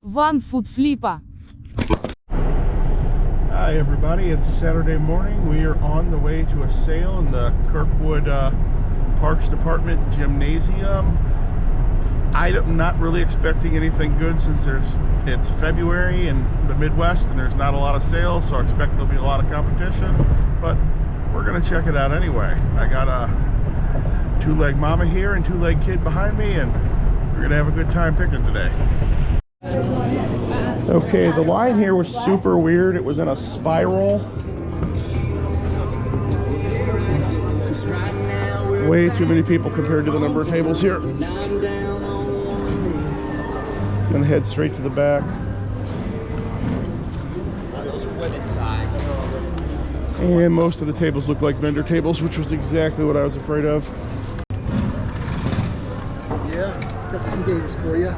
Onefootflipper. Hi everybody, it's Saturday morning. We are on the way to a sale in the Kirkwood Parks Department Gymnasium. I'm not really expecting anything good since it's February in the Midwest and there's not a lot of sales, so I expect there'll be a lot of competition, but we're gonna check it out anyway. I got a two-leg mama here and two-leg kid behind me, and we're gonna have a good time picking today. Okay, the line here was super weird. It was in a spiral. Way too many people compared to the number of tables here. I'm gonna head straight to the back. And most of the tables look like vendor tables, which was exactly what I was afraid of. Yeah, got some games for you.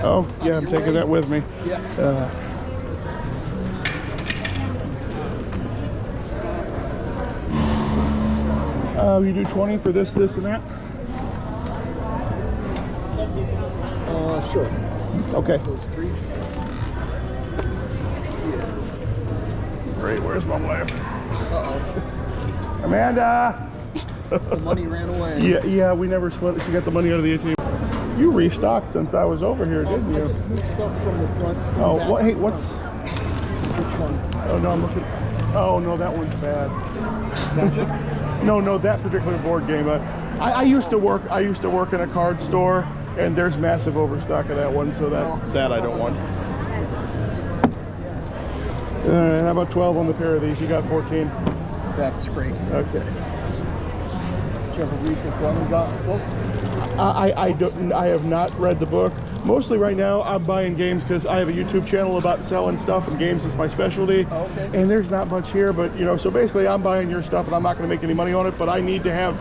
Oh, yeah, I'm taking that with me. Yeah. You do 20 for this, and that? Sure. Okay. Those three. Yeah. Great, where's my wife? Uh-oh. Amanda! The money ran away. Yeah, we never split it. She got the money out of the ATM. You restocked since I was over here, didn't you? I just moved stuff from the front. Oh, what? Hey, what's... Which one? Oh, no, I'm looking... Oh, no, that one's bad. No, that particular board game. I used to work in a card store, and there's massive overstock of that one, so that I don't want. All right, how about 12 on the pair of these? You got 14. That's great. Okay. Did you ever read the Gorman Gospel? I have not read the book. Mostly right now I'm buying games because I have a YouTube channel about selling stuff, and games is my specialty. Oh, okay. And there's not much here, but you know, so basically I'm buying your stuff and I'm not going to make any money on it, but I need to have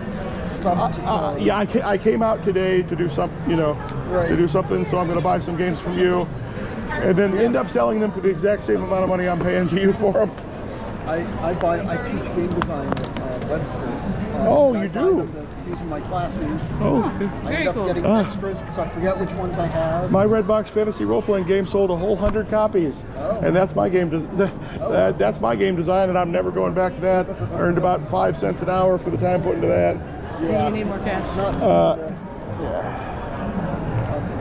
Stuff to sell. yeah, I came out today to do something, you know, Right. to do something, so I'm going to buy some games from you and then end up selling them for the exact same amount of money I'm paying to you for them. I teach game design at Webster. Oh, I you buy do? them to use in my classes. Oh, I end up getting extras because I forget which ones I have. my Redbox fantasy role-playing game sold a whole 100 copies, and that's my game. That's my game design, and I'm never going back to that. Earned about 5 cents an hour for the time put into that. Yeah. Do you need more cash? It's not.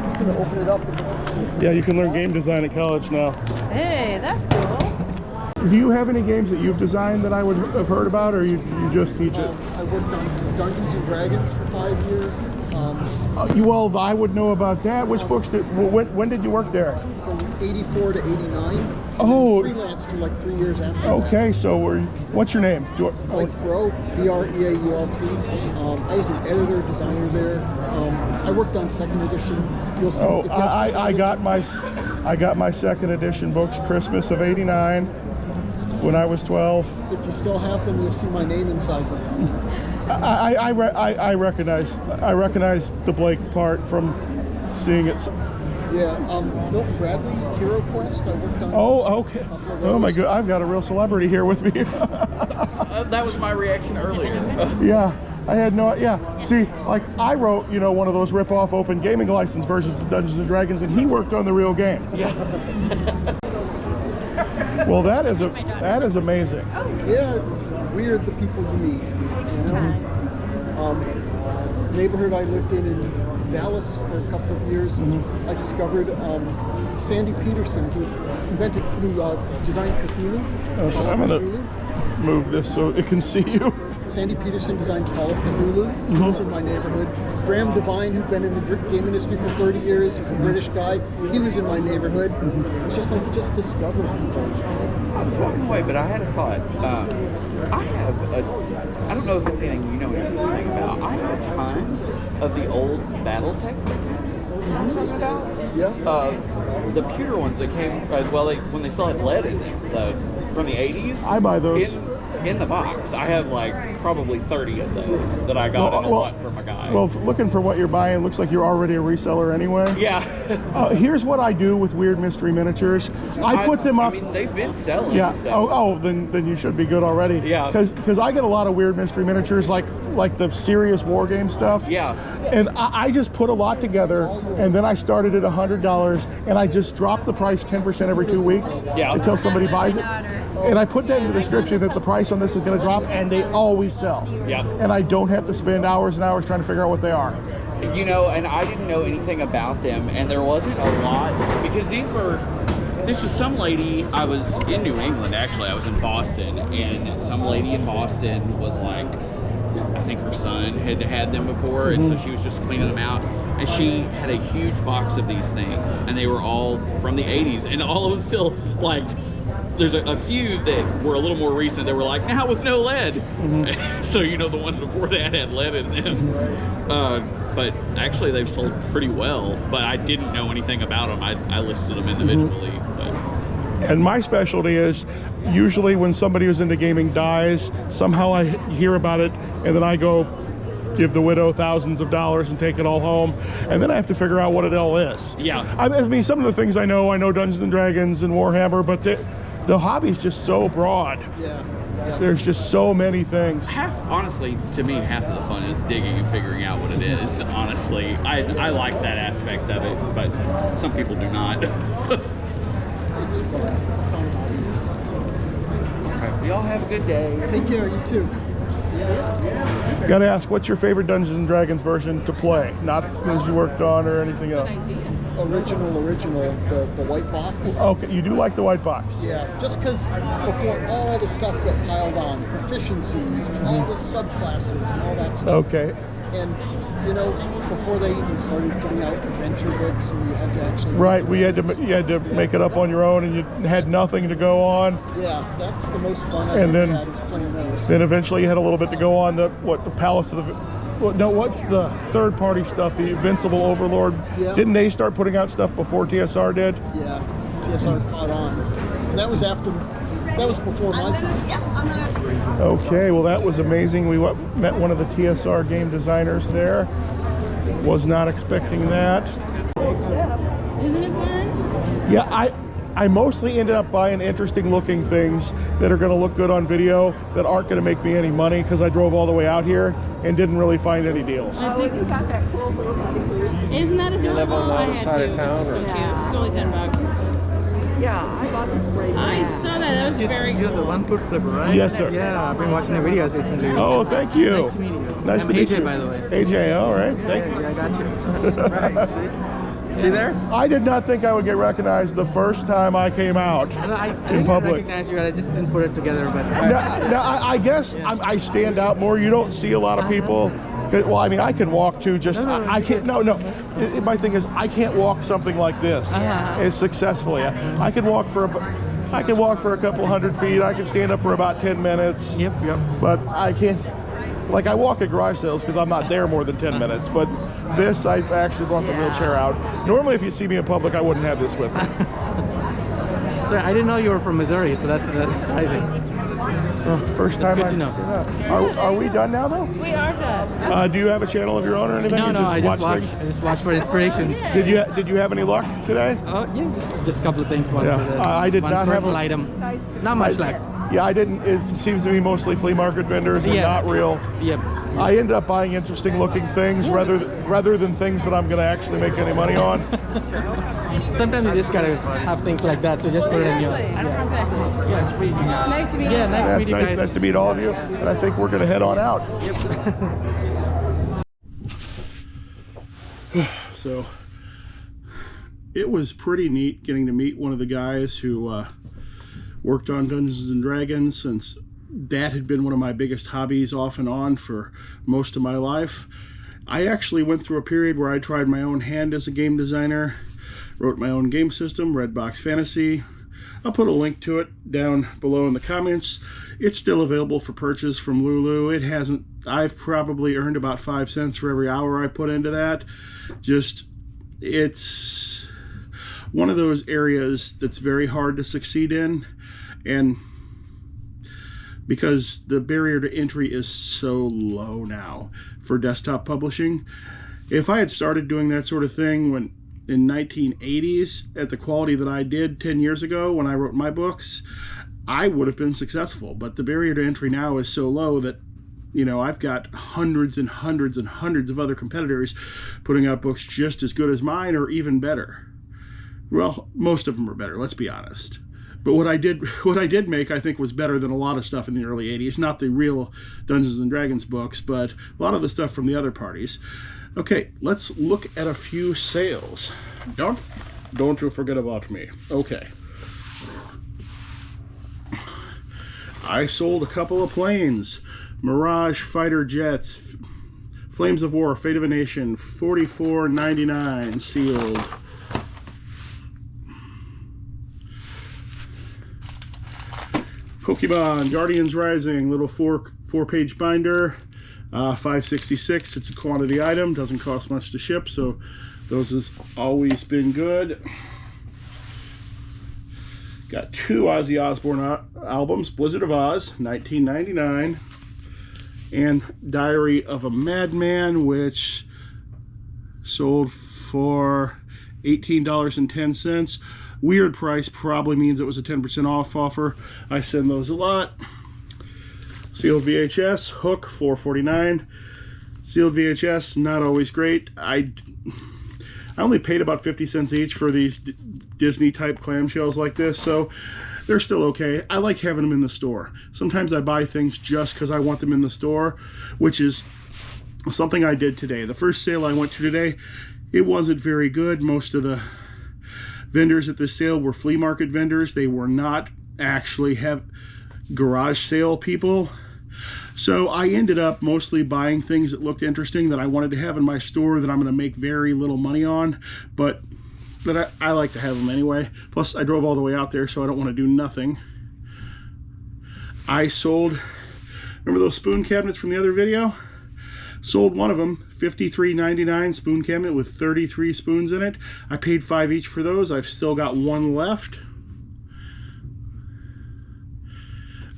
I'm gonna open it up. Yeah, you can learn game design at college now. Hey, that's cool. Do you have any games that you've designed that I would have heard about, or you just teach it? I worked on Dungeons and Dragons for 5 years. Well, I would know about that. Which books when did you work there? From 84 to 89. Oh. Freelance for like 3 years after that. Okay, so what's your name? Like Bro, B-R-E-A-U-L-T. I was an editor, designer there. I worked on second edition. You'll see. Oh, if you have second I got edition, I got my second edition books Christmas of '89 when I was 12. If you still have them, you'll see my name inside them. I recognize the Blake part from seeing it. Yeah, Milton Bradley, Hero Quest. I worked on. Oh, okay. Oh my God, I've got a real celebrity here with me. That was my reaction earlier. Yeah, I had no. Yeah, see, like I wrote, you know, one of those rip-off open gaming license versions of Dungeons and Dragons, and he worked on the real game. Yeah. Well, that is amazing. Yeah, it's weird the people you meet. You know, neighborhood I lived in Dallas for a couple of years. I discovered Sandy Peterson, who designed Cthulhu. Oh, so I'm gonna move this so it can see you. Sandy Peterson designed Call of Cthulhu. He was in my neighborhood. Graham Devine, who'd been in the game industry for 30 years, he's a British guy. He was in my neighborhood. It's just like you just discover people. I was walking away, but I had a thought. I don't know if it's anything you know anything about. I have a ton of the old Battletech figures. You know what I'm talking about? Yeah. The pewter ones that came, when they still had lead in them, from the 80s. I buy those. in the box. I have like probably 30 of those that I got in a lot from a guy. Well, looking for what you're buying, looks like you're already a reseller anyway. Yeah. Here's what I do with weird mystery miniatures. I put them up. I mean, they've been selling. Yeah. So. Then you should be good already. Yeah. Because I get a lot of weird mystery miniatures, like the serious war game stuff. Yeah. And I just put a lot together, and then I started at $100, and I just dropped the price 10% every 2 weeks until somebody buys it. And I put that in the description that the price on this is going to drop, and they always sell. Yeah. And I don't have to spend hours and hours trying to figure out what they are. You know, and I didn't know anything about them, and there wasn't a lot, because this was some lady. I was in New England, actually. I was in Boston, and some lady in Boston was like, I think her son had them before, and so she was just cleaning them out, and she had a huge box of these things, and they were all from the 80s, and all of them still, like, there's a few that were a little more recent that were like, now with no lead. So, you know, the ones before that had lead in them. But actually they've sold pretty well, but I didn't know anything about them. I listed them individually. And my specialty is usually when somebody who's into gaming dies, somehow I hear about it, and then I go give the widow thousands of dollars and take it all home, and then I have to figure out what it all is. Yeah. I mean, some of the things I know Dungeons and Dragons and Warhammer, but the hobby's just so broad. Yeah. There's just so many things. Honestly, to me, half of the fun is digging and figuring out what it is. Honestly, I like that aspect of it, but some people do not. It's fun. It's a fun hobby. All right, we all have a good day. Take care, you too. Gotta ask, what's your favorite Dungeons and Dragons version to play? Not those you worked on or anything else. Original, the white box. Okay, you do like the white box. Yeah, just because before all the stuff got piled on, proficiencies and all the subclasses and all that stuff. Okay. And, you know, before they even started putting out adventure books and you had to actually... Right, you had to make it up on your own, and you had nothing to go on. Yeah, that's the most fun I've And ever then- had is playing those. Then eventually you had a little bit to go on the Palace of the... No, what's the third-party stuff? The Invincible Overlord. Yeah. Didn't they start putting out stuff before TSR did? Yeah, TSR caught on. And that was before my time. Okay, well that was amazing. We met one of the TSR game designers there. Was not expecting that. Isn't it fun? Yeah, I mostly ended up buying interesting looking things that are going to look good on video that aren't going to make me any money, because I drove all the way out here and didn't really find any deals. I think you got that cool little buddy. Isn't that adorable? I had to. This is so cute. It's only $10. Yeah, I bought this right now. I saw that. That was very You're the cool. one-foot-flipper, right? Yes, sir. Yeah, I've been watching the videos recently. Oh, thank you. Nice to meet you. Nice I'm to meet AJ, you. by the way. AJ, all right. Thank you. Yeah, I got you. Right, see there? I did not think I would get recognized the first time I came out No, I in think public. I recognized you, I just didn't put it together. But Now, I guess I stand out more. You don't see a lot of people. Well, I mean, I can walk too. Just I can't. No. My thing is, I can't walk something like this as successfully. I can walk for a couple hundred feet. I can stand up for about 10 minutes. Yep. But I can't. Like, I walk at garage sales because I'm not there more than 10 minutes. But this, I actually brought the wheelchair out. Normally, if you see me in public, I wouldn't have this with me. Sorry, I didn't know you were from Missouri, so that's surprising. First time good I to know. Are we done now, though? We are done. Do you have a channel of your own or anything? No, You I watch just watch. things? I just watch for inspiration. Did you have any luck today? Oh yeah, just a couple of things. One Yeah, for the, I did one not have personal a- item. Not much luck. Yeah, I didn't. It seems to be mostly flea market vendors and Yeah. not real. Yep. I ended up buying interesting looking things rather than things that I'm going to actually make any money on. Sometimes you just gotta have things like that to just put it in your. Exactly. I don't have to. Yeah, it's pretty. Nice to meet you. Yeah, nice to That's meet you guys. nice to meet all of you, and I think we're going to head on out. So it was pretty neat getting to meet one of the guys who worked on Dungeons and Dragons, since that had been one of my biggest hobbies off and on for most of my life. I actually went through a period where I tried my own hand as a game designer, wrote my own game system, Redbox Fantasy. I'll put a link to it down below in the comments. It's still available for purchase from Lulu. I've probably earned about 5 cents for every hour I put into that. It's one of those areas that's very hard to succeed in, and because the barrier to entry is so low now for desktop publishing. If I had started doing that sort of thing when in 1980s at the quality that I did 10 years ago when I wrote my books, I would have been successful. But the barrier to entry now is so low that, you know, I've got hundreds and hundreds and hundreds of other competitors putting out books just as good as mine or even better. Well, most of them are better, let's be honest. But what I did make, I think, was better than a lot of stuff in the early 80s. Not the real Dungeons and Dragons books, but a lot of the stuff from the other parties. Okay, let's look at a few sales. Don't you forget about me. Okay. I sold a couple of planes. Mirage fighter jets. Flames of War, Fate of a Nation, $44.99 sealed. Pokemon Guardians Rising, little four-page binder. $5.66. It's a quantity item, doesn't cost much to ship, so those has always been good. Got 2 Ozzy Osbourne albums, Blizzard of Oz, $19.99, and Diary of a Madman, which sold for $18.10. Weird price, probably means it was a 10% off offer. I send those a lot. Sealed VHS, Hook, $4.49. Sealed VHS, not always great. I only paid about 50 cents each for these Disney type clamshells like this, so they're still okay. I like having them in the store. Sometimes I buy things just because I want them in the store, which is something I did today. The first sale I went to today, it wasn't very good. Most of the vendors at this sale were flea market vendors. They were not actually garage sale people. So I ended up mostly buying things that looked interesting that I wanted to have in my store that I'm going to make very little money on, but that I like to have them anyway. Plus I drove all the way out there, so I don't want to do nothing. I sold, remember those spoon cabinets from the other video? Sold one of them, $53.99 spoon cabinet with 33 spoons in it. I paid $5 each for those. I've still got one left.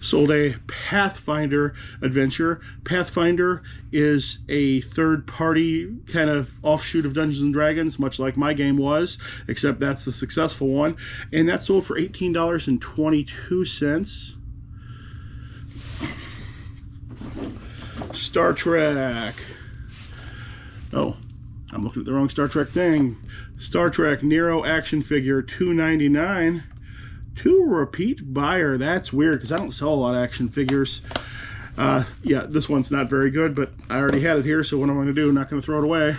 Sold a Pathfinder adventure. Pathfinder is a third-party kind of offshoot of Dungeons and Dragons, much like my game was, except that's the successful one. And that sold for $18.22. Star Trek. Oh, I'm looking at the wrong Star Trek thing. Star Trek Nero action figure, $2.99. To repeat buyer. That's weird because I don't sell a lot of action figures. Yeah, this one's not very good, but I already had it here, so what am I going to do? I'm not going to throw it away.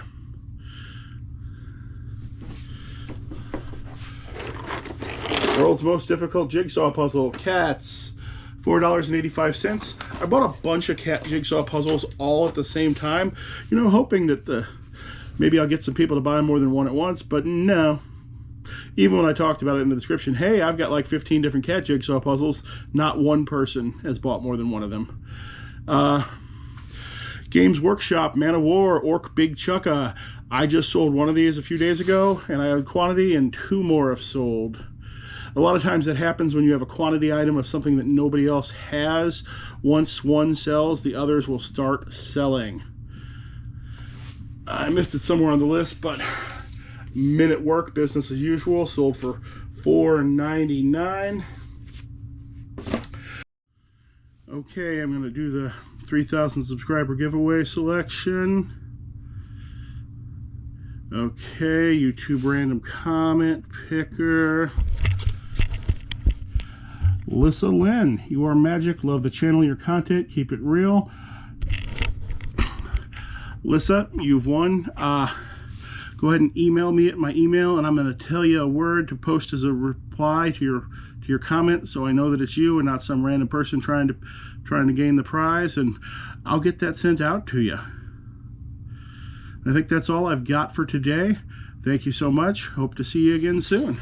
World's most difficult jigsaw puzzle, Cats, $4.85. I bought a bunch of cat jigsaw puzzles all at the same time, you know, hoping that maybe I'll get some people to buy more than one at once, but no. Even when I talked about it in the description, hey, I've got like 15 different cat jigsaw puzzles, not one person has bought more than one of them. Games Workshop, Man of War, Orc Big Chucka. I just sold one of these a few days ago, and I have quantity, and 2 more have sold. A lot of times that happens when you have a quantity item of something that nobody else has. Once one sells, the others will start selling. I missed it somewhere on the list, but Men at Work, business as usual, sold for $4.99. Okay, I'm going to do the 3,000 subscriber giveaway selection. Okay, YouTube random comment picker. Lissa Lynn, you are magic. Love the channel, your content. Keep it real. Lissa, you've won. Go ahead and email me at my email, and I'm going to tell you a word to post as a reply to your comment, so I know that it's you and not some random person trying to gain the prize, and I'll get that sent out to you. I think that's all I've got for today. Thank you so much. Hope to see you again soon.